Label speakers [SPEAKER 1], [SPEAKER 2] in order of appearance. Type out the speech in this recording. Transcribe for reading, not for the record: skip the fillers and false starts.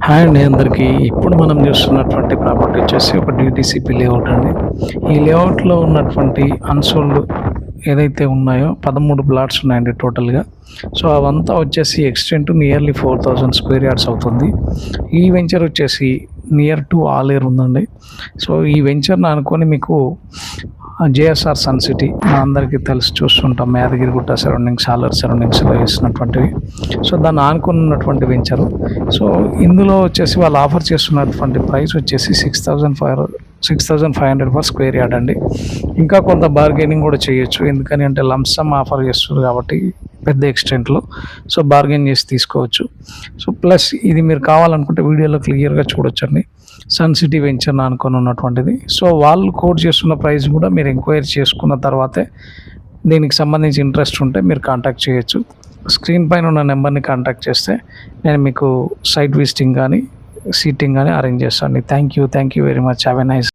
[SPEAKER 1] Hi అండి అందరికీ. ఇప్పుడు మనం చూస్తున్నటువంటి ప్రాపర్టీ వచ్చేసి ఒక డీటీసీపీ లేఅవుట్ అండి. ఈ లేఅవుట్‌లో ఉన్నటువంటి అన్‌సోల్డ్ ఏదైతే ఉన్నాయో 13 ప్లాట్స్ ఉన్నాయండి టోటల్‌గా. సో, అవంతా వచ్చేసి ఎక్స్టెంట్ నియర్లీ 4000 స్క్వేర్ యార్డ్స్ అవుతుంది. ఈ వెంచర్ వచ్చేసి నియర్ టు ఆలేరు ఉందండి. సో, ఈ వెంచర్‌ని ఆనుకొని మీకు జేఎస్ఆర్ సన్ సిటీ అందరికీ తెలిసి చూస్తుంటాం. యాదగిరిగుట్ట సరౌండింగ్స్, ఆలూరు సరౌండింగ్స్‌లో వేసినటువంటివి. సో, దాన్ని ఆనుకొని ఉన్నటువంటి వెంచరు. సో, ఇందులో వచ్చేసి వాళ్ళు ఆఫర్ చేస్తున్నటువంటి ప్రైస్ వచ్చేసి 6,500 పర్ స్క్వేర్ యార్డ్ అండి. ఇంకా కొంత బార్గెనింగ్ కూడా చేయొచ్చు. ఎందుకని అంటే లంప్ సమ్ ఆఫర్ చేస్తున్నారు కాబట్టి పెద్ద ఎక్స్టెంట్‌లో. సో, బార్గెన్ చేసి తీసుకోవచ్చు. సో, ప్లస్ ఇది మీరు కావాలనుకుంటే వీడియోలో క్లియర్‌గా చూడొచ్చండి. సన్ సిటీ వెంచర్‌ని ఆనుకొని ఉన్నటువంటిది. సో, వాళ్ళు కోట్ చేస్తున్న ప్రైస్ కూడా మీరు ఎంక్వైరీ చేసుకున్న తర్వాతే దీనికి సంబంధించి ఇంట్రెస్ట్ ఉంటే మీరు కాంటాక్ట్ చేయొచ్చు. స్క్రీన్ పైన ఉన్న నెంబర్‌ని కాంటాక్ట్ చేస్తే నేను మీకు సైట్ విజిటింగ్ గానీ, సీటింగ్ గానీ అరేంజ్ చేస్తానండి. Thank you very much. Have a nice